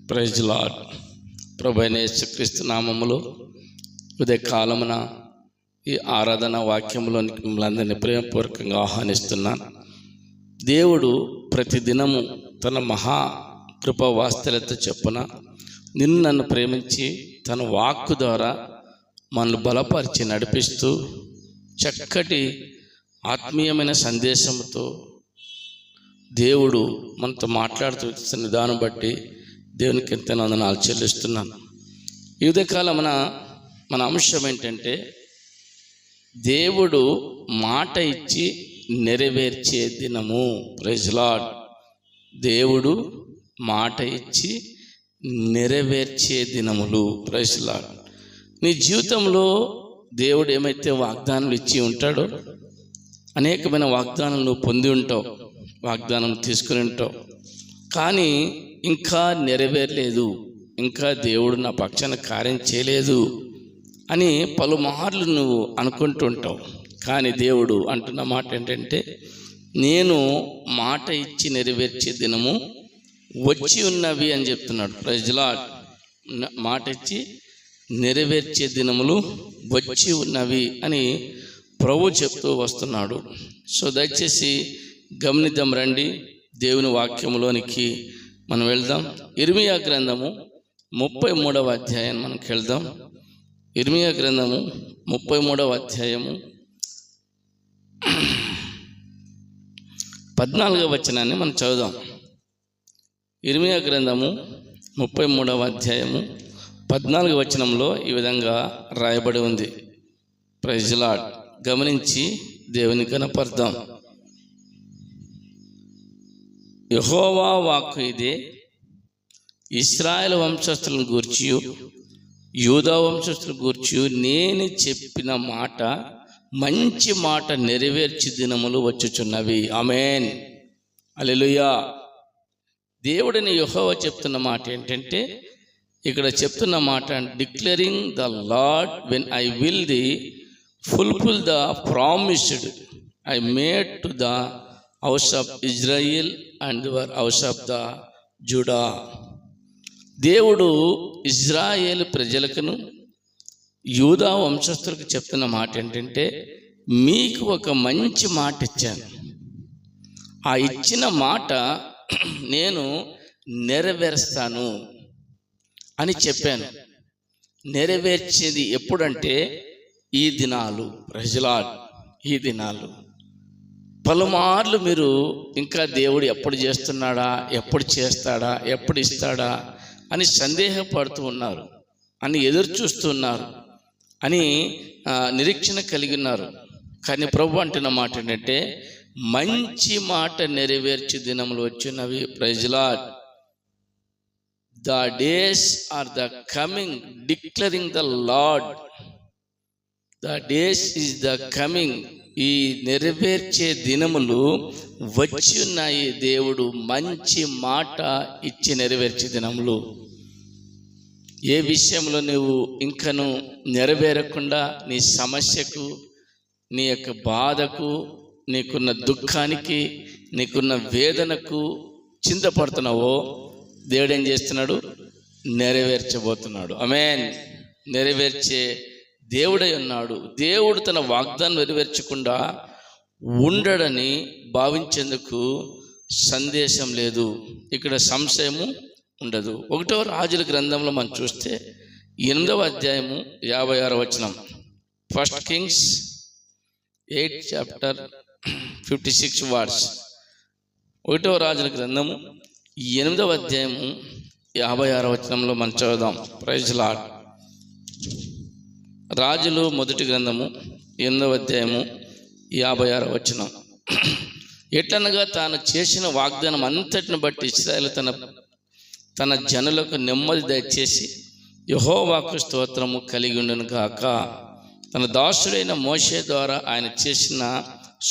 Praise lord. ప్రభువైన యేసుక్రీస్తు నామములో ఉదయకాలమున ఈ ఆరాధన వాక్యంలోనికి మిమ్మల్ని అందరినీ ప్రేమపూర్వకంగా ఆహ్వానిస్తున్నాను. దేవుడు ప్రతిదినము తన మహా కృప వాత్సల్యత చొప్పున నిన్ను నన్ను ప్రేమించి తన వాక్కు ద్వారా మనల్ని బలపరిచి నడిపిస్తూ చక్కటి ఆత్మీయమైన సందేశంతో దేవుడు మనతో మాట్లాడుతున్న విధానం బట్టి దేవునికి ఎంతో వందనాలు చెల్లిస్తున్నాను. ఈ ఉదయకాలమున మన అంశం ఏంటంటే దేవుడు మాట ఇచ్చి నెరవేర్చే దినము. Praise Lord. దేవుడు మాట ఇచ్చి నెరవేర్చే దినములు. Praise Lord. నీ జీవితంలో దేవుడు ఏమైతే వాగ్దానాలు ఇచ్చి ఉంటాడో అనేకమైన వాగ్దానాలు నువ్వు పొంది ఉంటావు, వాగ్దానం తీసుకుని ఉంటావు, కానీ ఇంకా నెరవేరలేదు, ఇంకా దేవుడు నా పక్షాన కార్యం చేయలేదు అని పలుమార్లు నువ్వు అనుకుంటుంటావు. కానీ దేవుడు అంటున్న మాట ఏంటంటే నేను మాట ఇచ్చి నెరవేర్చే దినము వచ్చి ఉన్నవి అని చెప్తున్నాడు. Praise Lord. మాట ఇచ్చి నెరవేర్చే దినములు వచ్చి ఉన్నవి అని ప్రభు చెప్తూ వస్తున్నాడు. సో దయచేసి గమనిద్దాం రండి. దేవుని వాక్యంలోనికి మనం వెళ్దాం. ఇర్మియా గ్రంథము 33వ అధ్యాయం మనకి వెళ్దాం. ఇర్మియా గ్రంథము 33వ అధ్యాయము 14వ వచనాన్ని మనం చదువుదాం. ఇర్మియా గ్రంథము 33వ అధ్యాయము 14వ వచనంలో ఈ విధంగా రాయబడి ఉంది. Praise Lord. గమనించి దేవుని కనపర్దాం. యెహోవా వాక్కు ఇదే, ఇశ్రాయేలు వంశస్థులను గూర్చి యూదా వంశస్థులను గూర్చి నేను చెప్పిన మాట మంచి మాట నెరవేర్చి దినములు వచ్చుచున్నవి. ఆమేన్. హల్లెలూయా. దేవుడిని యెహోవా చెప్తున్న మాట ఏంటంటే ఇక్కడ చెప్తున్న మాట declaring the lord when I will the fulfill the promised I made to the house of Israel and the house of the Judah. దేవుడు ఇజ్రాయేలు ప్రజలకును యూదా వంశస్థులకు చెప్తున్న మాట ఏంటంటే మీకు ఒక మంచి మాట ఇచ్చాను, ఆ ఇచ్చిన మాట నేను నెరవేరుస్తాను అని చెప్పాను. నెరవేర్చేది ఎప్పుడంటే ఈ దినాలు. Praise Lord. ఈ దినాలు పలుమార్లు మీరు ఇంకా దేవుడు ఎప్పుడు చేస్తున్నాడా, ఎప్పుడు చేస్తాడా, ఎప్పుడు ఇస్తాడా అని సందేహపడుతూ ఉన్నారు, అని ఎదురు చూస్తున్నారు, అని నిరీక్షణ కలిగి ఉన్నారు. కానీ ప్రభు అంటున్న మాట ఏంటంటే మంచి మాట నెరవేర్చే దినములు వచ్చినవి. Praise Lord. The days are the coming declaring the Lord. The days is the coming. ఈ నెరవేర్చే దినములు వచ్చి ఉన్నాయి. దేవుడు మంచి మాట ఇచ్చి నెరవేర్చే దినములు. ఏ విషయంలో నువ్వు ఇంకను నెరవేరకుండా నీ సమస్యకు, నీ యొక్క బాధకు, నీకున్న దుఃఖానికి, నీకున్న వేదనకు చింతపడుతున్నావో దేవుడు ఏం చేస్తున్నాడు? నెరవేర్చబోతున్నాడు. ఆమేన్. నెరవేర్చే దేవుడై ఉన్నాడు. దేవుడు తన వాగ్దానం నెరవేర్చకుండా ఉండడని భావించేందుకు సందేశం లేదు, ఇక్కడ సంశయము ఉండదు. 1వ రాజుల గ్రంథంలో మనం చూస్తే 8వ అధ్యాయము 56వ వచనం. 1 Kings 8 chapter 56 words. 1వ రాజుల గ్రంథము 8వ అధ్యాయము 56వ వచనంలో మనం చదువుదాం. Praise Lord. రాజులు మొదటి గ్రంథము 8వ అధ్యాయము 56వ వచనం. ఎట్లనగా తాను చేసిన వాగ్దానం అంతటిని బట్టి ఇశ్రాయేలు తన జనులకు నెమ్మది దయచేసి యెహోవాకు స్తోత్రము కలిగి ఉండును గాక. తన దాసుడైన మోషే ద్వారా ఆయన చేసిన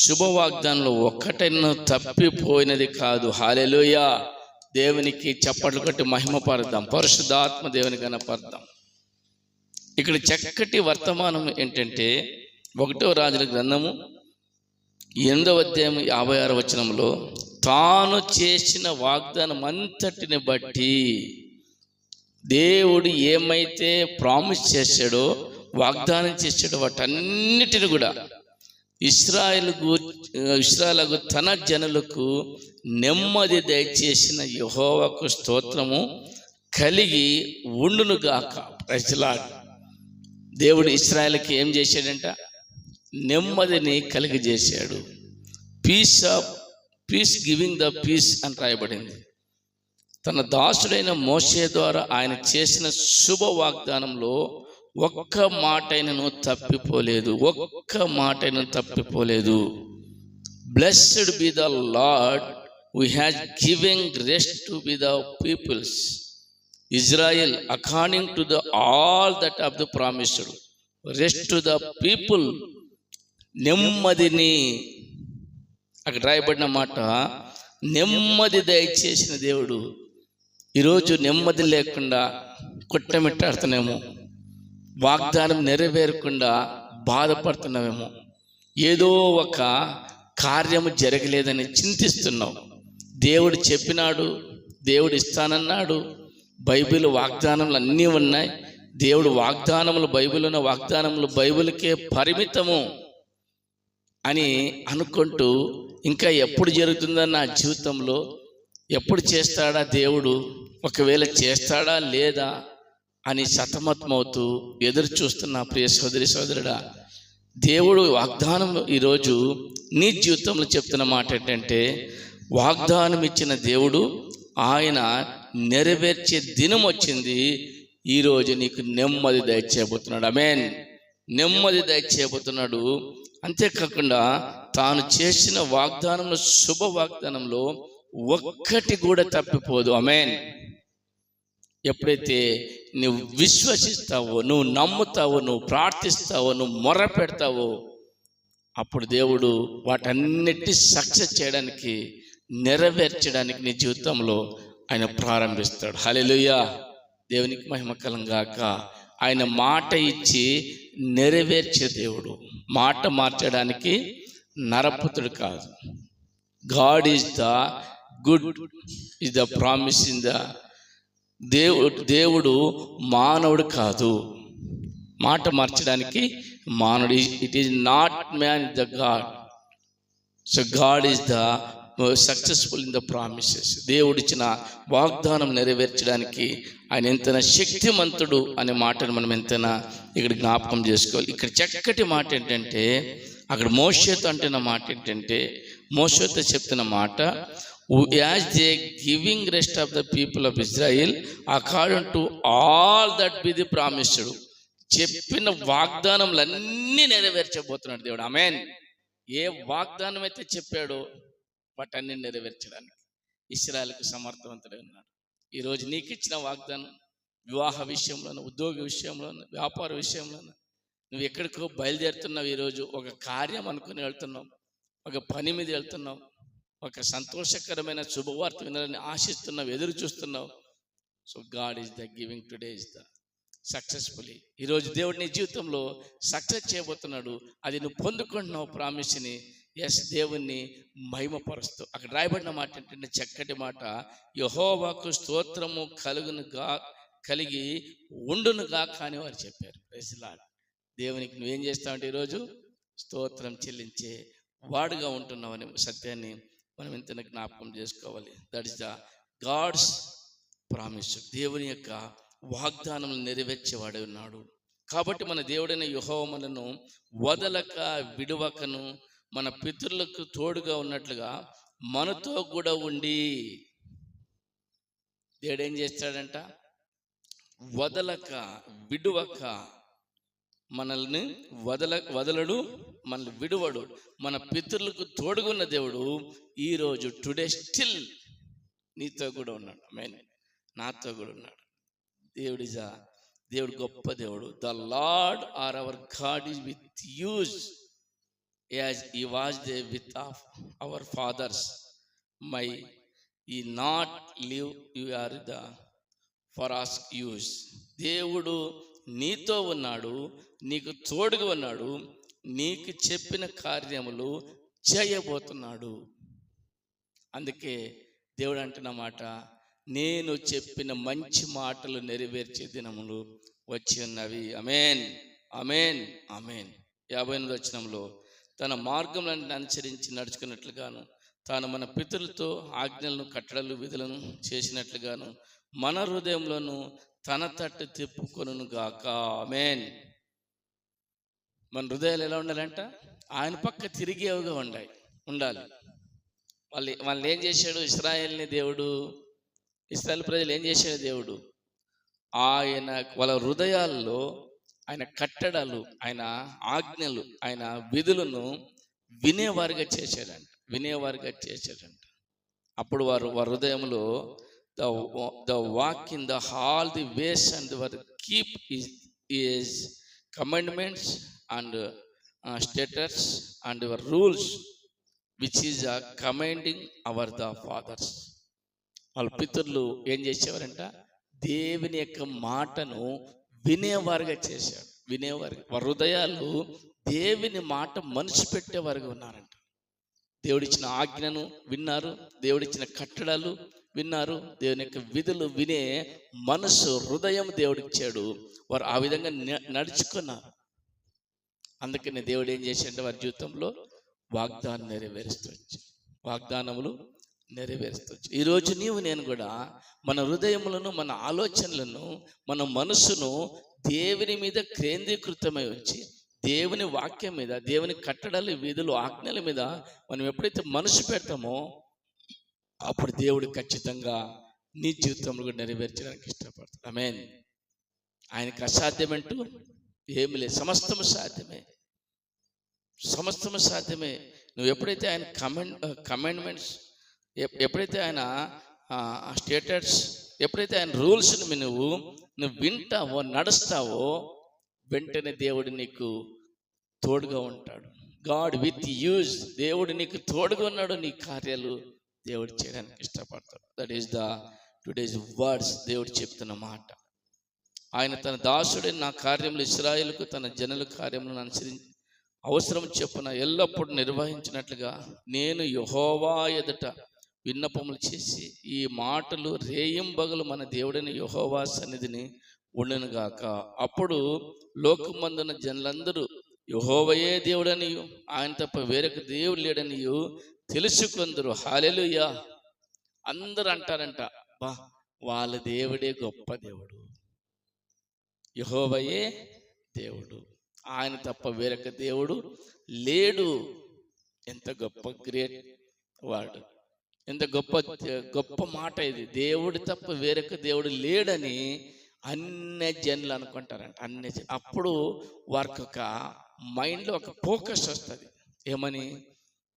శుభవాగ్దానంలో ఒక్కటైనా తప్పిపోయినది కాదు. హల్లెలూయా. దేవునికి చప్పట్లు కొట్టి మహిమ పడదాం. పరిశుద్ధాత్మ దేవుని కనపడదాం. ఇక్కడ చక్కటి వర్తమానం ఏంటంటే 1వ రాజుల గ్రంథము 8వ అధ్యాయం 56వ వచనంలో తాను చేసిన వాగ్దానం అంతటిని బట్టి దేవుడు ఏమైతే ప్రామిస్ చేశాడో, వాగ్దానం చేశాడో వాటన్నిటిని కూడా ఇశ్రాయేలుకు తన జనులకు నెమ్మది దయచేసిన యెహోవాకు స్తోత్రము కలిగి ఉండునుగాక. Praise Lord. దేవుడు ఇశ్రాయేలుకి ఏం చేశాడంట? నెమ్మదిని కలిగజేశాడు. పీస్ గివింగ్ ద పీస్ అని రాయబడింది. తన దాసుడైన మోషే ద్వారా ఆయన చేసిన శుభ వాగ్దానంలో ఒక్క మాటైనను తప్పిపోలేదు. Blessed be the Lord who has given rest to be the peoples Israel according to the all that of the promised. Rest to the people, నెమ్మదిని, అక్కడ రాయబడిన మాట నెమ్మది దయచేసిన దేవుడు. ఈరోజు నెమ్మది లేకుండా కొట్టమిట్టాడుతున్నామేమో, వాగ్దానం నెరవేరకుండా బాధపడుతున్నామేమో, ఏదో ఒక కార్యము జరగలేదని చింతిస్తున్నావు. దేవుడు చెప్పినాడు, దేవుడు ఇస్తానన్నాడు, బైబిల్ వాగ్దానములు అన్నీ ఉన్నాయి. దేవుడు వాగ్దానములు బైబిల్ ఉన్న వాగ్దానములు బైబిల్కే పరిమితము అని అనుకుంటూ ఇంకా ఎప్పుడు జరుగుతుందని నా జీవితంలో, ఎప్పుడు చేస్తాడా దేవుడు, ఒకవేళ చేస్తాడా లేదా అని సతమతమవుతూ ఎదురు చూస్తున్న ప్రియ సోదరి సోదరుడా, దేవుడు వాగ్దానం ఈరోజు నీ జీవితంలో చెప్తున్న మాట ఏంటంటే, వాగ్దానం ఇచ్చిన దేవుడు ఆయన నెరవేర్చే దినం వచ్చింది. ఈరోజు నీకు నెమ్మది దయచేయబోతున్నాడు. ఆమేన్. నెమ్మది దయచేయబోతున్నాడు. అంతేకాకుండా తాను చేసిన వాగ్దానంలో, శుభ వాగ్దానంలో ఒక్కటి కూడా తప్పిపోదు. ఆమేన్. ఎప్పుడైతే నువ్వు విశ్వసిస్తావో, నువ్వు నమ్ముతావో, నువ్వు ప్రార్థిస్తావో, నువ్వు మొర్ర పెడతావో, అప్పుడు దేవుడు వాటన్నిటి సక్సెస్ చేయడానికి, నెరవేర్చడానికి నీ జీవితంలో ఆయన ప్రారంభిస్తాడు. హల్లెలూయా. దేవునికి మహిమ కలుగాక. ఆయన మాట ఇచ్చి నెరవేర్చే దేవుడు. మాట మార్చడానికి నరపుత్రుడు కాదు. God is the good is the promise in the దేవుడు మానవుడు కాదు. మాట మార్చడానికి మానవుడు. It is not man the God. So God is the successful in the promises. దేవుడిచ్చిన వాగ్దానం నెరవేర్చడానికి ఆయన ఎంతైనా శక్తిమంతుడు అనే మాటను మనం ఎంతైనా ఇక్కడ జ్ఞాపకం చేసుకోవాలి. ఇక్కడ చక్కటి మాట ఏంటంటే, అక్కడ మోషేతో అంటున్న మాట ఏంటంటే, మోషేతో చెప్తున్న మాట, as they giving rest of the people of Israel according to all that be the promised. చెప్పిన వాగ్దానములన్నీ నెరవేర్చబోతున్నాడు దేవుడు. ఆమేన్. ఏ వాగ్దానం అయితే చెప్పాడో వాటన్ని నెరవేర్చడానికి ఇశ్రాయేలుకు సమర్థవంతుడై ఉన్నాడు. ఈరోజు నీకు ఇచ్చిన వాగ్దానం, వివాహ విషయంలోనూ, ఉద్యోగ విషయంలోనూ, వ్యాపార విషయంలోనూ, నువ్వు ఎక్కడికో బయలుదేరుతున్నావు. ఈరోజు ఒక కార్యం అనుకుని వెళ్తున్నావు, ఒక పని మీద వెళ్తున్నావు, ఒక సంతోషకరమైన శుభవార్త వినాలని ఆశిస్తున్నావు, ఎదురు చూస్తున్నావు. So God is the giving today is the successfully. ఈరోజు దేవుడు నీ జీవితంలో సక్సెస్ చేయబోతున్నాడు. అది నువ్వు పొందుకుంటున్నావు ప్రామిస్ని. ఎస్, దేవుణ్ణి మహిమపరుస్తూ. అక్కడ రాయబడిన మాట ఏంటంటే చక్కటి మాట, యెహోవాకు స్తోత్రము కలిగి ఉండునుగా కానీ వారు చెప్పారు. Praise Lord. దేవునికి నువ్వేం చేస్తావంటే ఈరోజు స్తోత్రం చెల్లించే వాడుగా ఉంటున్నావని సత్యాన్ని మనం ఎంతైనా జ్ఞాపకం చేసుకోవాలి. That is the God's promise. దేవుని యొక్క వాగ్దానం నెరవేర్చేవాడే ఉన్నాడు. కాబట్టి మన దేవుడైన యెహోవా మనను వదలక విడువకను, మన పితరులకు తోడుగా ఉన్నట్లుగా మనతో కూడా ఉండి, దేవుడు ఏం చేస్తాడంట? వదలక విడువక, మనల్ని వదలడు, మనల్ని విడువడు. మన పితరులకు తోడుగున్న దేవుడు ఈరోజు టుడే స్టిల్ నీతో కూడా ఉన్నాడు. ఆమేన్. నాతో కూడా ఉన్నాడు. దేవుడు గొప్ప దేవుడు. The Lord are our God is with us as he was they with our fathers. May he not leave you are the for us us. దేవుడు నీతో ఉన్నాడు, నీకు తోడుగా ఉన్నాడు, నీకు చెప్పిన కార్యములు చేయబోతున్నాడు. అందుకే దేవుడు అంటున్న మాట, నేను చెప్పిన మంచి మాటలు నెరవేర్చే దినములు వచ్చి ఉన్నవి. ఆమేన్, ఆమేన్, ఆమేన్. 58వ వచనంలో తన మార్గములను అనుసరించి నడుచుకున్నట్లుగాను తాను మన పితరులతో ఆజ్ఞలను కట్టడలు విధులను చేసినట్లుగాను మన హృదయంలోను తన తట్టు తిప్పుకొనును గాక. ఆమేన్. మన హృదయాలు ఎలా ఉండాలంట? ఆయన పక్క తిరిగేవిగా ఉండాలి. వాళ్ళు ఏం చేశాడు? ఇశ్రాయేల్ని దేవుడు, ఇశ్రాయేల్ ప్రజలు ఏం చేశాడు? దేవుడు ఆయన వాళ్ళ హృదయాల్లో ఆయన కట్టడాలు, ఆయన ఆజ్ఞలు, ఆయన విధులను వినేవారిగా చేశాడంట. అప్పుడు వారి హృదయంలో the walk in the hall the ways and war keep his commandments and status and your rules which is commanding our the fathers. వాళ్ళ పితరులు ఏం చేసేవారంట? దేవుని యొక్క మాటను వినేవారుగా చేశాడు. వారి హృదయాలు దేవుని మాట మనసు పెట్టేవారుగా ఉన్నారంట. దేవుడిచ్చిన ఆజ్ఞను విన్నారు, దేవుడిచ్చిన కట్టడాలు విన్నారు, దేవుని యొక్క విధులు వినే మనసు, హృదయం దేవుడిచ్చాడు. వారు ఆ విధంగా నడుచుకున్నారు. అందుకని దేవుడు ఏం చేశాడంటే వారి జీవితంలో వాగ్దానం వాగ్దానములు నెరవేరుస్తూ. ఈరోజు నీవు నేను కూడా మన హృదయములను, మన ఆలోచనలను, మన మనసును దేవుని మీద కేంద్రీకృతమై వచ్చి దేవుని వాక్యం మీద, దేవుని కట్టడాలు, విధులు, ఆజ్ఞల మీద మనం ఎప్పుడైతే మనసు పెడతామో అప్పుడు దేవుడు ఖచ్చితంగా నీ జీవితంలో కూడా నెరవేర్చడానికి ఇష్టపడతాడు. ఆమేన్. ఆయనకు అసాధ్యమంటూ ఏమి లేదు. సమస్తము సాధ్యమే. నువ్వు ఎప్పుడైతే ఆయన కమాండ్మెంట్స్, ఎప్పుడైతే ఆయన స్టేటస్, ఎప్పుడైతే ఆయన రూల్స్ని నువ్వు వింటావో, నడుస్తావో, వెంటనే దేవుడు నీకు తోడుగా ఉంటాడు. God with use. దేవుడు నీకు తోడుగా ఉన్నాడు. నీ కార్యాలు దేవుడు చేయడానికి ఇష్టపడతాడు. That is the today's words. దేవుడు చెప్తున్న మాట. ఆయన తన దాసుడైన నా కార్యములు ఇశ్రాయేలుకు, తన జనుల కార్యములను అనుసరించి అవసరం చెప్పున ఎల్లప్పుడూ నిర్వహించినట్లుగా నేను యెహోవా ఎదుట విన్నపములు చేసి ఈ మాటలు రేయింబగలు మన దేవుడైన యెహోవా సన్నిధిని ఉండునుగాక. అప్పుడు లోకమందున జనులందరూ యెహోవాయే దేవుడనియు ఆయన తప్ప వేరొక దేవుడు లేడనియు తెలుసుకొందరు. హల్లెలూయా. అందరూ అంటారంట, వాళ్ళ దేవుడే గొప్ప దేవుడు, యెహోవాయే దేవుడు, ఆయన తప్ప వేరొక దేవుడు లేడు. ఎంత గొప్ప గ్రేట్ వాడు, ఎంత గొప్ప మాట ఇది. దేవుడు తప్ప వేరొక దేవుడు లేడని అన్ని జనులు అనుకుంటారంట. అప్పుడు వారికి ఒక మైండ్లో ఒక ఫోకస్ వస్తుంది. ఏమని?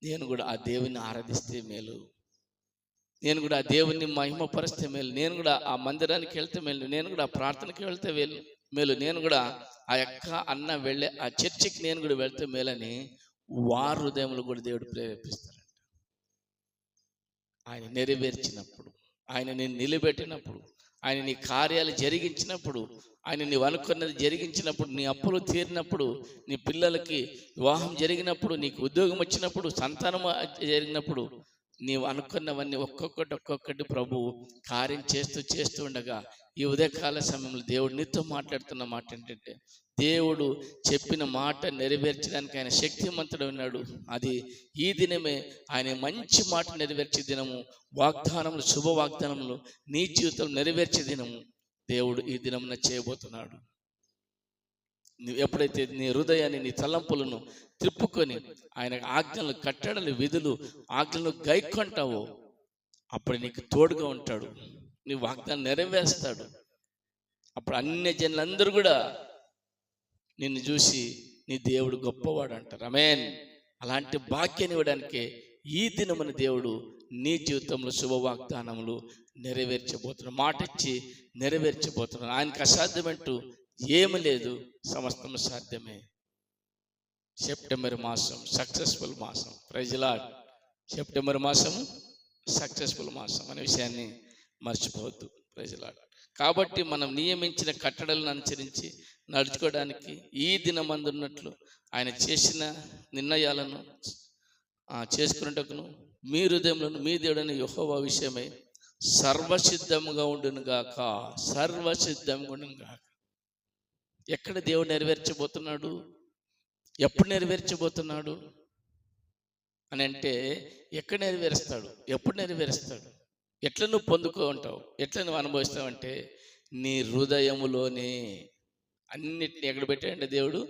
నేను కూడా ఆ దేవుని ఆరాధిస్తే మేలు, నేను కూడా ఆ దేవుని మహిమపరిస్తే మేలు, నేను కూడా ఆ మందిరానికి వెళ్తే మేలు, నేను కూడా ఆ ప్రార్థనకి వెళ్తే మేలు, నేను కూడా ఆ వెళ్ళే ఆ చర్చికి నేను కూడా వెళ్తే మేలని వారి హృదయంలో కూడా దేవుడు ప్రేరేపిస్తారంట. ఆయన నెరవేర్చినప్పుడు, ఆయన నేను నిలబెట్టినప్పుడు, ఆయన నీ కార్యాలు జరిగించినప్పుడు, ఆయన నీవు అనుకున్నది జరిగించినప్పుడు, నీ అప్పులు తీరినప్పుడు, నీ పిల్లలకి వివాహం జరిగినప్పుడు, నీకు ఉద్యోగం వచ్చినప్పుడు, సంతానం జరిగినప్పుడు, నీవు అనుకున్నవన్నీ ఒక్కొక్కటి ప్రభు కార్యం చేస్తూ ఉండగా ఈ ఉదయకాల సమయంలో దేవుడు నీతో మాట్లాడుతున్న మాట ఏంటంటే, దేవుడు చెప్పిన మాట నెరవేర్చడానికి ఆయన శక్తిమంతుడు ఉన్నాడు. అది ఈ దినమే ఆయన మంచి మాట నెరవేర్చే దినము. వాగ్దానములు, శుభ వాగ్దానములు నీ జీవితంలో నెరవేర్చే దినము దేవుడు ఈ దినమున చేయబోతున్నాడు. నువ్వు ఎప్పుడైతే నీ హృదయాన్ని, నీ తలంపులను త్రిప్పుకొని ఆయన ఆజ్ఞలు, కట్టడలు, విధులు, ఆజ్ఞలను గైకొంటావో అప్పుడు నీకు తోడుగా ఉంటాడు. నీ వాగ్దానం నెరవేరుస్తాడు. అప్పుడు అన్ని జనులందరూ కూడా నిన్ను చూసి నీ దేవుడు గొప్పవాడు అంటారు. ఆమేన్. అలాంటి భాగ్యాన్ని ఇవ్వడానికే ఈ దినమున దేవుడు నీ జీవితంలో శుభ వాగ్దానములు నెరవేర్చబోతున్నాడు. మాట ఇచ్చి నెరవేర్చబోతున్నాడు. ఆయనకు అసాధ్యమంటూ ఏమి లేదు, సమస్తము సాధ్యమే. సెప్టెంబర్ మాసం సక్సెస్ఫుల్ మాసం. Praise the Lord. సెప్టెంబర్ మాసము సక్సెస్ఫుల్ మాసం అనే విషయాన్ని మర్చిపోవద్దు. Praise the Lord. కాబట్టి మనం నియమించిన కట్టడలను అనుసరించి నడుచుకోవడానికి ఈ దినమందున్నట్లు ఆయన చేసిన నిర్ణయాలను చేసుకున్నట్టును మీ హృదయంలో మీ దేవుడైన యెహోవా విషయమై సర్వసిద్ధముగా ఉండును గాక, సర్వసిద్ధంగా ఉండును గాక. ఎక్కడ దేవుడు నెరవేర్చబోతున్నాడు, ఎప్పుడు నెరవేర్చబోతున్నాడు అని అంటే, ఎక్కడ నెరవేరుస్తాడు, ఎప్పుడు నెరవేరుస్తాడు, ఎట్లా నువ్వు పొందుకుంటావు, ఎట్లా నువ్వు అనుభవిస్తావు అంటే, నీ హృదయములోనే. అన్నిటిని ఎక్కడ పెట్టాడంటే దేవుడు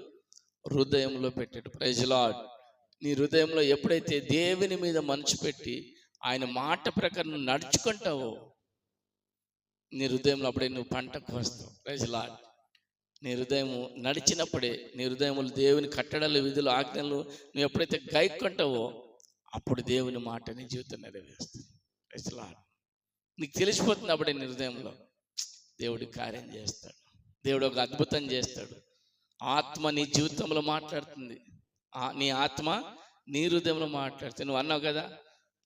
హృదయంలో పెట్టాడు. Praise Lord. నీ హృదయంలో ఎప్పుడైతే దేవుని మీద మనసు పెట్టి ఆయన మాట ప్రకారం నడుచుకుంటావో, నీ హృదయంలో అప్పుడే నువ్వు పంటకు వస్తావు. Praise Lord. నీ హృదయం నడిచినప్పుడే, నీ హృదయములు దేవుని కట్టడలు, విధులు, ఆజ్ఞలు నువ్వు ఎప్పుడైతే గైక్కుంటావో, అప్పుడు దేవుని మాట నీ జీవితం నెరవేరుస్తుంది. Praise lord. నీకు తెలిసిపోతుంది అప్పుడే నీ హృదయంలో దేవుడి కార్యం చేస్తాడు, దేవుడు ఒక అద్భుతం చేస్తాడు. ఆత్మ నీ జీవితంలో మాట్లాడుతుంది, నీ ఆత్మ నీ హృదయంలో మాట్లాడుతుంది. నువ్వు అన్నావు కదా,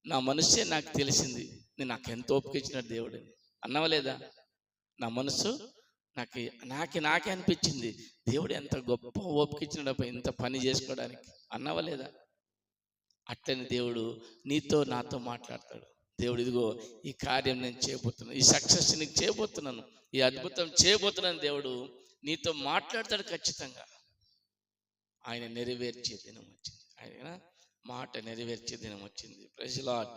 నా మనస్సే నాకు తెలిసింది, నేను నాకు ఎంత ఓపిక ఇచ్చినాడు దేవుడిని అన్నావా లేదా? నా మనసు నాకే అనిపించింది, దేవుడు ఎంత గొప్ప ఓపిక ఇచ్చినాడు ఇంత పని చేసుకోవడానికి అన్నావా లేదా? అట్లని దేవుడు నీతో నాతో మాట్లాడతాడు. దేవుడు, ఇదిగో ఈ కార్యం నేను చేయబోతున్నాను, ఈ సక్సెస్ నీకు చేయబోతున్నాను, ఈ అద్భుతం చేయబోతున్నాను. దేవుడు నీతో మాట్లాడతాడు ఖచ్చితంగా. ఆయన నెరవేర్చే దినం వచ్చింది, ఆయన మాట నెరవేర్చే దినం వచ్చింది. Praise Lord.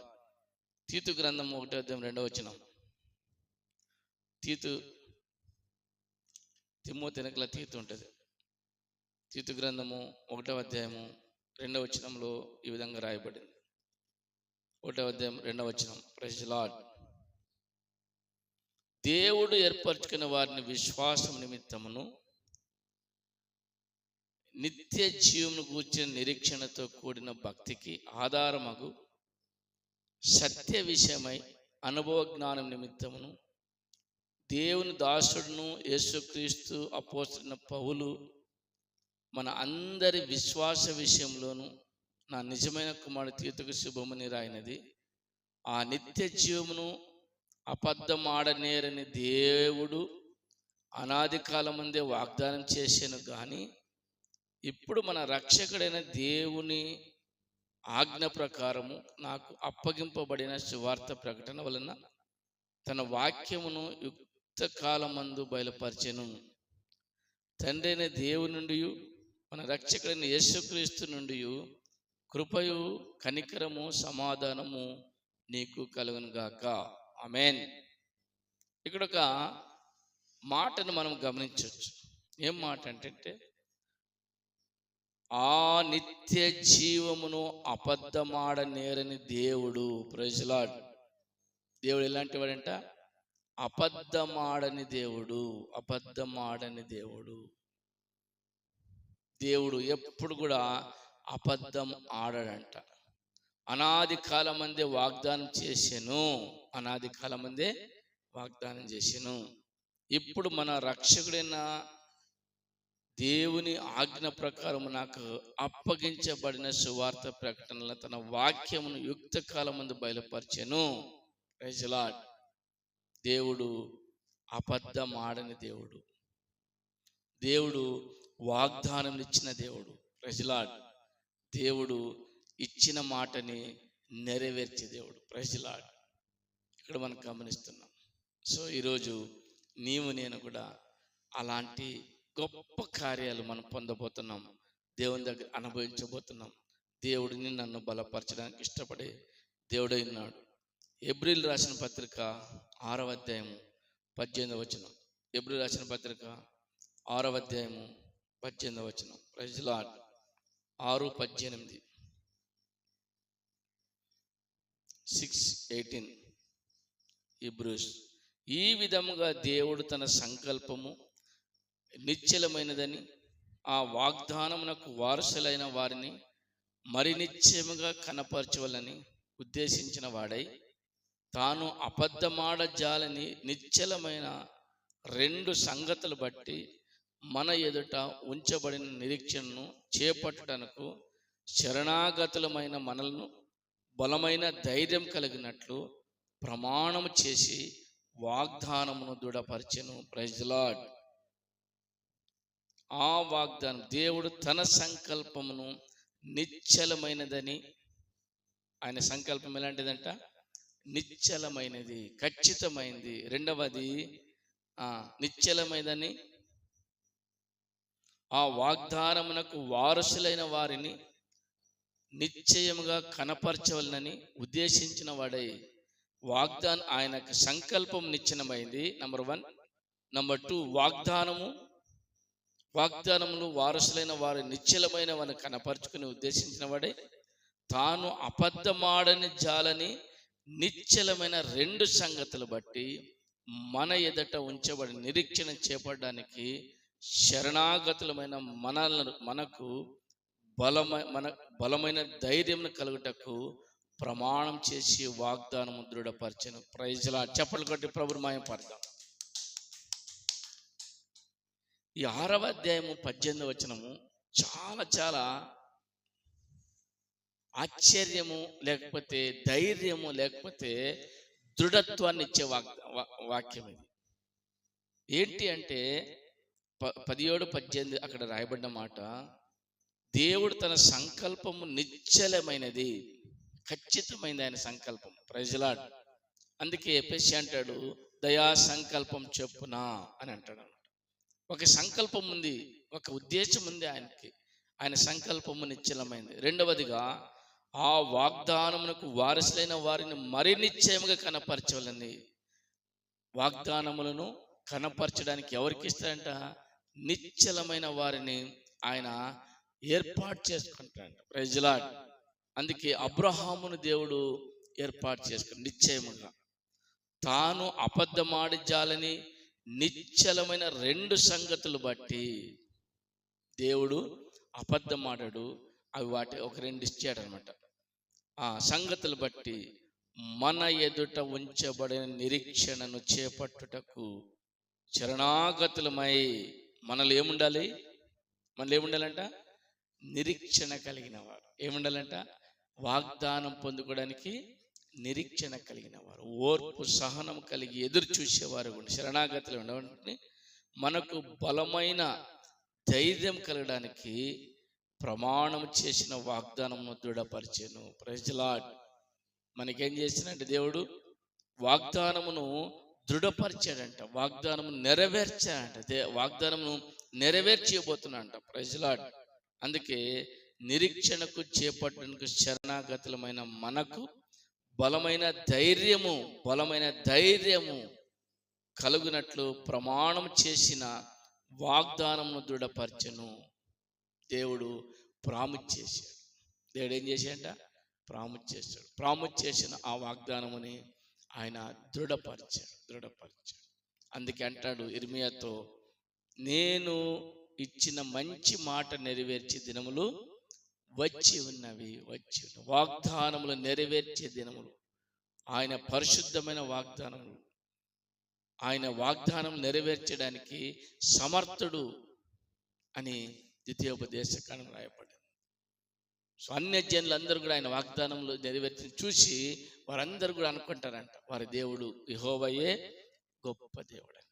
తీతు గ్రంథం 1:2. తిమోతి వెనకల తీతు ఉంటుంది. తీతు గ్రంథము 1:2 ఈ విధంగా రాయబడింది. 1:2. Praise Lord. దేవుడు ఏర్పరచుకున్న వారిని విశ్వాసం నిమిత్తమును నిత్య జీవమును గూర్చిన నిరీక్షణతో కూడిన భక్తికి ఆధారమగు సత్య విషయమై అనుభవ జ్ఞానం నిమిత్తమును దేవుని దాసుడును యేసుక్రీస్తు అపోస్తలుడైన పౌలు మన అందరి విశ్వాస విషయంలోను నా నిజమైన కుమారుడు తీతుకు శుభమని రాయినది. ఆ నిత్య జీవమును అబద్ధమాడనేరని దేవుడు అనాది కాలం ముందే వాగ్దానం చేశాను, కానీ ఇప్పుడు మన రక్షకుడైన దేవుని ఆజ్ఞ ప్రకారము నాకు అప్పగింపబడిన సువార్త ప్రకటన వలన తన వాక్యమును యుక్త కాలమందు బయలుపరిచెను. తండ్రి అయిన దేవుని నుండి, మన రక్షకుడైన యేసుక్రీస్తు నుండి కృపయు కనికరము సమాధానము నీకు కలుగును గాక. ఆమేన్. ఇక్కడ ఒక మాటను మనం గమనించవచ్చు. ఏం మాట అంటే, ఆ నిత్య జీవమును అబద్ధమాడనేరని దేవుడు. Praise Lord. దేవుడు ఎలాంటి వాడంట? అబద్ధమాడని దేవుడు, అబద్ధమాడని దేవుడు. దేవుడు ఎప్పుడు కూడా అబద్ధం ఆడడంట. అనాది కాలం మందే వాగ్దానం చేశాను, అనాది కాలం మందే వాగ్దానం చేశాను. ఇప్పుడు మన రక్షకుడైన దేవుని ఆజ్ఞ ప్రకారం నాకు అప్పగించబడిన సువార్త ప్రకటనలో తన వాక్యమును యుక్త కాలం ముందు బయలుపరిచెను. Praise Lord. దేవుడు అబద్ధం ఆడని దేవుడు, దేవుడు వాగ్దానం ఇచ్చిన దేవుడు. Praise Lord. దేవుడు ఇచ్చిన మాటని నెరవేర్చే దేవుడు. Praise Lord. ఇక్కడ మనం గమనిస్తున్నాం. సో ఈరోజు నీవు నేను కూడా అలాంటి గొప్ప కార్యాలు మనం పొందబోతున్నాం, దేవుని దగ్గర అనుభవించబోతున్నాం. దేవుడిని నన్ను బలపరచడానికి ఇష్టపడే దేవుడై ఉన్నాడు. హెబ్రీయులు రాసిన పత్రిక 6:18. హెబ్రీయులు రాసిన పత్రిక 6:18. Praise Lord. 6:18. 6:18 హీబ్రూస్. ఈ విధముగా దేవుడు తన సంకల్పము నిశ్చలమైనదని, ఆ వాగ్దానమునకు వారసులైన వారిని మరి నిశ్చయముగా కనపరచవలని ఉద్దేశించిన వాడై, తాను అబద్ధమాడజాలని నిశ్చలమైన 2 సంగతులు బట్టి మన ఎదుట ఉంచబడిన నిరీక్షణను చేపట్టడానికి శరణాగతులమైన మనలను బలమైన ధైర్యం కలిగినట్లు ప్రమాణము చేసి వాగ్దానమును దృఢపరిచెను. Praise lord. ఆ వాగ్దానం, దేవుడు తన సంకల్పమును నిశ్చలమైనదని, ఆయన సంకల్పం ఎలాంటిదంట? నిశ్చలమైనది, ఖచ్చితమైనది. రెండవది నిశ్చలమైనదని ఆ వాగ్దానమునకు వారసులైన వారిని నిశ్చయముగా కనపరచవలనని ఉద్దేశించిన వాడై ఆయనకు సంకల్పం నిశ్చయమైంది. నంబర్ 1. నంబర్ 2, వాగ్దానములు వారసులైన వారి నిశ్చలమైన వారిని కనపరుచుకుని ఉద్దేశించిన వాడే తాను అబద్ధమాడని జాలని నిశ్చలమైన 2 సంగతులు బట్టి మన ఎదుట ఉంచబడి నిరీక్షణ చేపట్టడానికి శరణాగతులమైన మనకు బలమైన ధైర్యం కలుగుటకు ప్రమాణం చేసి వాగ్దానము దృఢపరచెను. Praise lord. చప్పట్లు కొట్టి ప్రభుని మహిమపడదాం. ఈ 6వ అధ్యాయము 18వ వచనము చాలా చాలా ఆశ్చర్యము లేకపోతే ధైర్యము లేకపోతే దృఢత్వాన్ని ఇచ్చే వాక్యం ఇది. ఏంటి అంటే 17, 18 అక్కడ రాయబడిన మాట, దేవుడు తన సంకల్పము నిశ్చలమైనది, ఖచ్చితమైనది ఆయన సంకల్పం. Praise Lord. అందుకే ఎఫెసీ అంటాడు, దయా సంకల్పం చొప్పున అని అంటాడు అన్నమాట. ఒక సంకల్పం ఉంది, ఒక ఉద్దేశం ఉంది ఆయనకి. ఆయన సంకల్పము నిశ్చలమైనది. రెండవదిగా ఆ వాగ్దానమునకు వారసులైన వారిని మరి నిశ్చయముగా కనపరచవాలని. వాగ్దానములను కనపరచడానికి ఎవరికి ఇస్తాడంట? నిశ్చలమైన వారిని ఆయన ఏర్పాటు చేసుకుంటాడు. Praise Lord. అందుకే అబ్రహామును దేవుడు ఏర్పాటు చేసుకుని నిశ్చయముగా తాను అబద్ధమాడి జాలని నిశ్చలమైన 2 సంగతులు బట్టి దేవుడు అబద్ధమాడాడు. అవి ఒక 2 ఇచ్చాడు అనమాట. ఆ సంగతులు బట్టి మన ఎదుట ఉంచబడిన నిరీక్షణను చేపట్టుటకు శరణాగతులమై మనలో ఏముండాలంట? నిరీక్షణ కలిగిన వారు. ఏముండాలంట? వాగ్దానం పొందుకోవడానికి నిరీక్షణ కలిగిన వారు, ఓర్పు సహనం కలిగి ఎదురు చూసేవారు శరణాగతులు ఉండడానికి మనకు బలమైన ధైర్యం కలగడానికి ప్రమాణం చేసిన వాగ్దానమును దృఢపరిచెను. Praise lord. మనకేం చేసినట్టు దేవుడు వాగ్దానమును దృఢపరిచాడంట, వాగ్దానము నెరవేర్చాడంట, వాగ్దానమును నెరవేర్చబోతున్నాడంట. Praise Lord. అందుకే నిరీక్షణకు చేపట్టడానికి శరణాగతులమైన మనకు బలమైన ధైర్యము కలుగునట్లు ప్రమాణం చేసిన వాగ్దానమును దృఢపరచెను. దేవుడు ప్రామిస్ చేశాడు. దేవుడు ఏం చేశాడంట? ప్రామిస్ చేశాడు. ప్రామిస్ చేసిన ఆ వాగ్దానముని ఆయన దృఢపరిచాడు. అందుకే అంటాడు ఇర్మియాతో, నేను ఇచ్చిన మంచి మాట నెరవేర్చే దినములు వచ్చి ఉన్నవి. వాగ్దానములు నెరవేర్చే దినములు, ఆయన పరిశుద్ధమైన వాగ్దానములు, ఆయన వాగ్దానం నెరవేర్చడానికి సమర్థుడు అని ద్వితీయోపదేశకాండం రాయబడింది. సో అన్య జనులందరూ కూడా ఆయన వాగ్దానంలో నెరవేర్చి చూసి వారందరూ కూడా అనుకుంటారంట, వారి దేవుడు యెహోవాయే గొప్ప దేవుడు అని.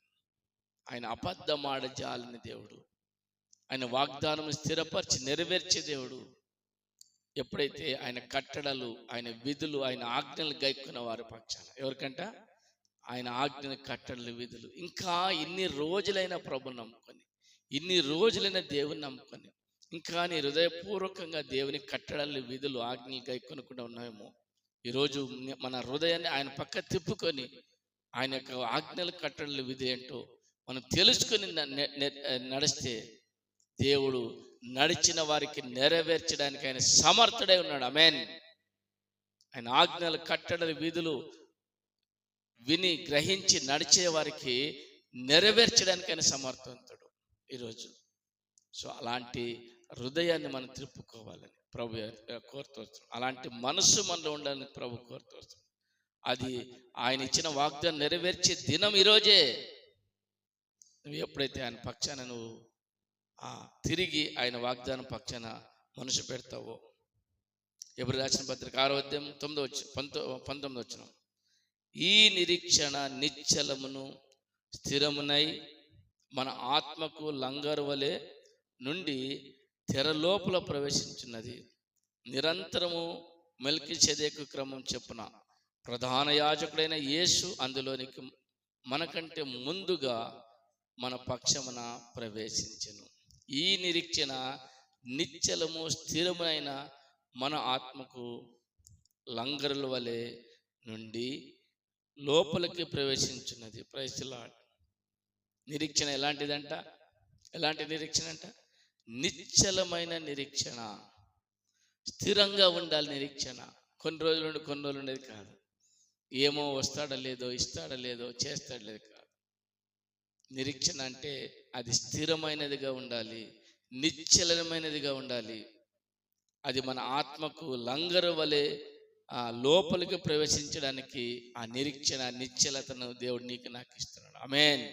ఆయన అబద్ధమాడజాలని దేవుడు, ఆయన వాగ్దానం స్థిరపరిచి నెరవేర్చే దేవుడు. ఎప్పుడైతే ఆయన కట్టడలు, ఆయన విధులు, ఆయన ఆజ్ఞలు గైక్కున్న వారి పక్షాన, ఎవరికంట? ఆయన ఆజ్ఞలు, కట్టడలు, విధులు. ఇంకా ఇన్ని రోజులైన ప్రభుని నమ్ముకొని, ఇన్ని రోజులైన దేవుని నమ్ముకొని, ఇంకా నీ హృదయపూర్వకంగా దేవుని కట్టడలు, విధులు, ఆజ్ఞలు గైకొనకుండా ఉన్నామేమో, ఈరోజు మన హృదయాన్ని ఆయన పక్క తిప్పుకొని ఆయన యొక్క ఆజ్ఞలు, కట్టడలు, విధి ఏంటో మనం తెలుసుకొని నడిస్తే దేవుడు నడిచిన వారికి నెరవేర్చడానికి ఆయన సమర్థుడై ఉన్నాడు. ఆమేన్. ఆయన ఆజ్ఞలు, కట్టడలు, విధులు విని గ్రహించి నడిచే వారికి నెరవేర్చడానికి ఆయన సమర్థవంతుడు ఈరోజు. సో అలాంటి హృదయాన్ని మనం తిప్పుకోవాలని ప్రభు కోరుతూ వస్తున్నాం. అలాంటి మనస్సు మనలో ఉండాలని ప్రభు కోరుతూ వస్తున్నాం. అది ఆయన ఇచ్చిన వాగ్దానం నెరవేర్చే దినం ఈరోజే. నువ్వు ఎప్పుడైతే ఆయన పక్షాన నువ్వు తిరిగి ఆయన వాగ్దానం పక్షాన మనసు పెడతావో. ఎబ్రీ రాసిన పత్రిక 6వ అధ్యాయం 19వ వచనం, ఈ నిరీక్షణ నిశ్చలమును స్థిరమునై మన ఆత్మకు లంగరు వలె నుండి తెర లోపల ప్రవేశించున్నది. నిరంతరము మెల్కీసెదెకు క్రమం చెప్పున ప్రధాన యాజకుడైన యేసు అందులోనికి మనకంటే ముందుగా మన పక్షమున ప్రవేశించెను. ఈ నిరీక్షణ నిశ్చలము స్థిరమైన మన ఆత్మకు లంగరుల వలె నుండి లోపలికి ప్రవేశించున్నది. Praise the lord. నిరీక్షణ ఎలాంటిదంట? ఎలాంటి నిరీక్షణ అంట? నిశ్చలమైన నిరీక్షణ. స్థిరంగా ఉండాలి నిరీక్షణ. కొన్ని రోజులు నుండి కొన్ని రోజులు ఉండేది కాదు. ఏమో వస్తాడో లేదో, ఇస్తాడో లేదో, చేస్తాడో లేదు కాదు. నిరీక్షణ అంటే అది స్థిరమైనదిగా ఉండాలి, నిశ్చలమైనదిగా ఉండాలి. అది మన ఆత్మకు లంగరు వలె లోపలికి ప్రవేశించడానికి ఆ నిరీక్షణ నిశ్చలతను దేవుడు నీకు నాకు ఇస్తున్నాడు. ఆమేన్.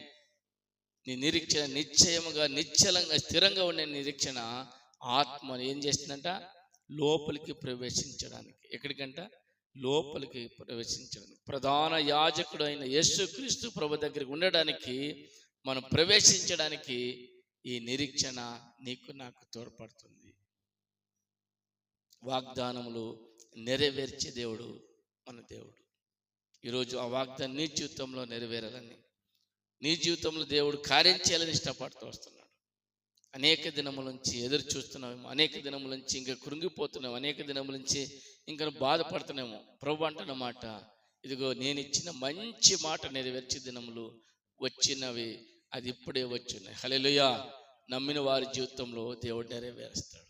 నీ నిరీక్షణ నిశ్చయముగా నిశ్చలంగా స్థిరంగా ఉండే నిరీక్షణ ఆత్మను ఏం చేస్తుందంట? లోపలికి ప్రవేశించడానికి. ఎక్కడికంట? లోపలికి ప్రవేశించడానికి. ప్రధాన యాజకుడు అయిన యేసుక్రీస్తు ప్రభు దగ్గరికి ఉండడానికి, మనం ప్రవేశించడానికి ఈ నిరీక్షణ నీకు నాకు తోడ్పడుతుంది. వాగ్దానములు నెరవేర్చే దేవుడు మన దేవుడు. ఈరోజు ఆ వాగ్దానం నీ జీవితంలో నెరవేరాలని, నీ జీవితంలో దేవుడు కార్యం చేయాలని ఇష్టపడుతూ వస్తున్నాడు. అనేక దినముల నుంచి ఎదురు చూస్తున్నామేమో, అనేక దినముల నుంచి ఇంకా కృంగిపోతున్నాము, అనేక దినముల నుంచి ఇంకా బాధపడుతున్నామో. ప్రభు అంటున్నమాట, ఇదిగో నేను ఇచ్చిన మంచి మాట నెరవేర్చే దినములు వచ్చినవి, అది ఇప్పుడే వచ్చున్నాయి. హల్లెలూయా. నమ్మిన వారి జీవితంలో దేవుడు నెరవేరుస్తాడు.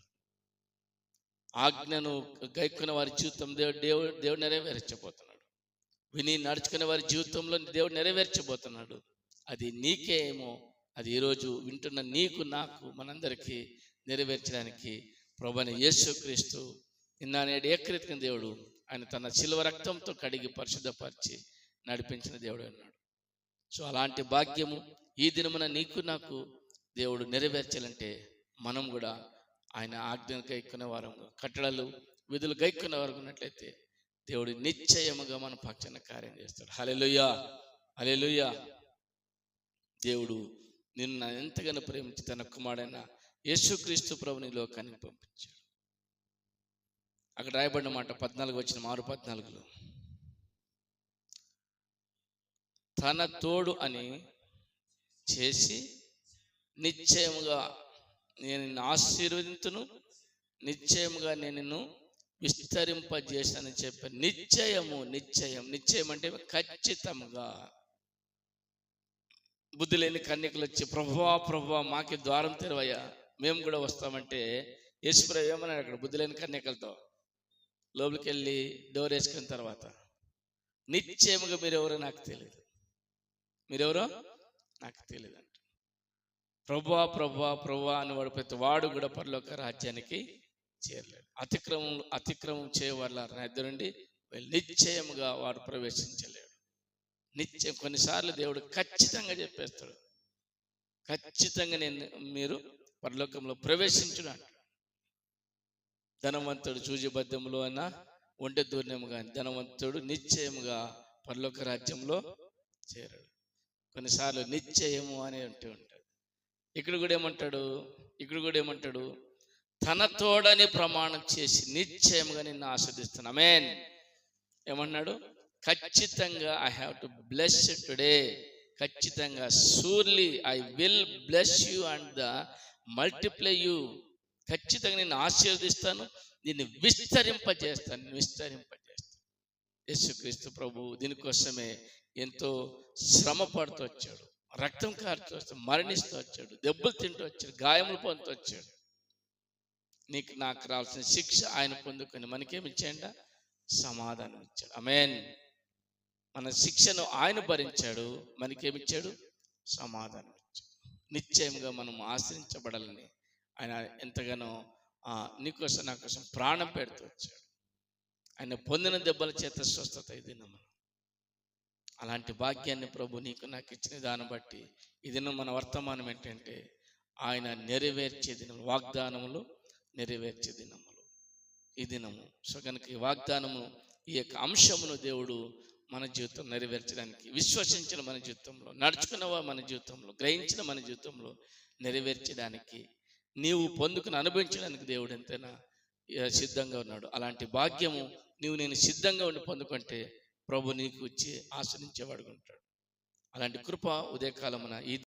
ఆజ్ఞను గైక్కున్న వారి జీవితం దేవుడు నెరవేర్చబోతున్నాడు. విని నడుచుకునే వారి జీవితంలో దేవుడు నెరవేర్చబోతున్నాడు. అది నీకే ఏమో, అది ఈరోజు వింటున్న నీకు నాకు మనందరికీ నెరవేర్చడానికి ప్రభువైన యేసుక్రీస్తు నిన్న నేడు ఏకరీతిగా దేవుడు ఆయన తన శిలువ రక్తంతో కడిగి పరిశుద్ధపరిచి నడిపించిన దేవుడు అన్నాడు. సో అలాంటి భాగ్యము ఈ దినమున నీకు నాకు దేవుడు నెరవేర్చాలంటే మనం కూడా ఆయన ఆజ్ఞను గైక్కునే వారం, కట్టడలు విధులు గైక్కునే వారు ఉన్నట్లయితే దేవుడు నిశ్చయముగా మన పక్షాన కార్యం చేస్తాడు. హల్లెలూయా, హల్లెలూయా. దేవుడు నిన్ను ఎంతగానో ప్రేమించి తన కుమారుడైన యేసుక్రీస్తు ప్రభుని లోకానికి పంపించాడు. అక్కడ రాయబడిన మాట 14 తన తోడు అని చేసి నిశ్చయముగా నేను నిన్ను ఆశీర్వదింతును, నిశ్చయముగా నేను నిన్ను విస్తరింపజేసానని చెప్పాను. నిశ్చయము, నిశ్చయం. నిశ్చయం అంటే ఖచ్చితంగా. బుద్ధి లేని కన్యకలు వచ్చి ప్రభువా ప్రభువా మాకి ద్వారం తెరవయ్యా, మేము కూడా వస్తామంటే యేసుప్రభు ఏమన్నాడు అక్కడ బుద్ధి లేని కన్యకలతో? లోపలికి వెళ్ళి డోర్ వేసుకున్న తర్వాత నిశ్చయముగా మీరెవరో నాకు తెలియదు, మీరెవరో నాకు తెలియదు అంట. ప్రభువా ప్రభువా ప్రభువా అనేవాడు ప్రతి వాడు కూడా పరలోక రాజ్యానికి చేరలేడు. అతిక్రమం చేయవాళ్ళ ఇద్దరు నుండి నిశ్చయముగా వాడు ప్రవేశించలేడు. నిత్యం కొన్నిసార్లు దేవుడు ఖచ్చితంగా చెప్పేస్తాడు, ఖచ్చితంగా మీరు పరలోకంలో ప్రవేశించుడు అంటాడు. ధనవంతుడు చూజబద్ధములో అన్న ఒంటె దూర్ణము కానీ ధనవంతుడు నిశ్చయముగా పరలోక రాజ్యంలో చేరాడు. కొన్నిసార్లు నిశ్చయము అని అంటూ ఉంటాడు. ఇక్కడ కూడా ఏమంటాడు? తన తోడని ప్రమాణం చేసి నిశ్చయముగా నిన్ను ఆస్వాదిస్తాను. ఆమేన్. ఏమన్నాడు? ఖచ్చితంగా I have to bless today. ఖచ్చితంగా surely I will bless you and multiply you. ఖచ్చితంగా నిన్ను ఆశీర్వదిస్తాను, నిన్ను విస్తరింపజేస్తాను. యేసుక్రీస్తు ప్రభు దీనికోసమే ఎంతో శ్రమ పడుతూ వచ్చాడు, రక్తం కారుతూ వచ్చాడు, మరణిస్తూ వచ్చాడు, దెబ్బలు తింటూ వచ్చాడు, గాయములు పొందుతూ వచ్చాడు. నీకు నాకు రావాల్సిన శిక్ష ఆయన పొందుకొని మనకేమిచ్చాయంట? సమాధానం ఇచ్చాడు. ఆమేన్. మన శిక్షను ఆయన భరించాడు, మనకేమిచ్చాడు? సమాధానం ఇచ్చాడు. నిశ్చయంగా మనం ఆశ్రయించబడాలని ఆయన ఎంతగానో నీకోసం నా కోసం ప్రాణం పెడుతూ వచ్చాడు. ఆయన పొందిన దెబ్బల చేత స్వస్థత ఇది మనం. అలాంటి భాగ్యాన్ని ప్రభు నీకు నాకు ఇచ్చిన దాన్ని బట్టి ఈ దినం మన వర్తమానం ఏంటంటే ఆయన నెరవేర్చే దినం, వాగ్దానములు నెరవేర్చే దినములు ఈ దినము. సో కనుక ఈ వాగ్దానము, ఈ యొక్క అంశమును దేవుడు మన జీవితం నెరవేర్చడానికి, విశ్వసించిన మన జీవితంలో, నడుచుకున్నవా మన జీవితంలో, గ్రహించిన మన జీవితంలో నెరవేర్చడానికి, నీవు పొందుకుని అనుభవించడానికి దేవుడు ఎంతైనా సిద్ధంగా ఉన్నాడు. అలాంటి భాగ్యము నేను సిద్ధంగా ఉండి పొందుకుంటే ప్రభు నీకు వచ్చి ఆశ్రయించేవాడుగా ఉంటాడు. అలాంటి కృప ఉదయకాలమున ఈ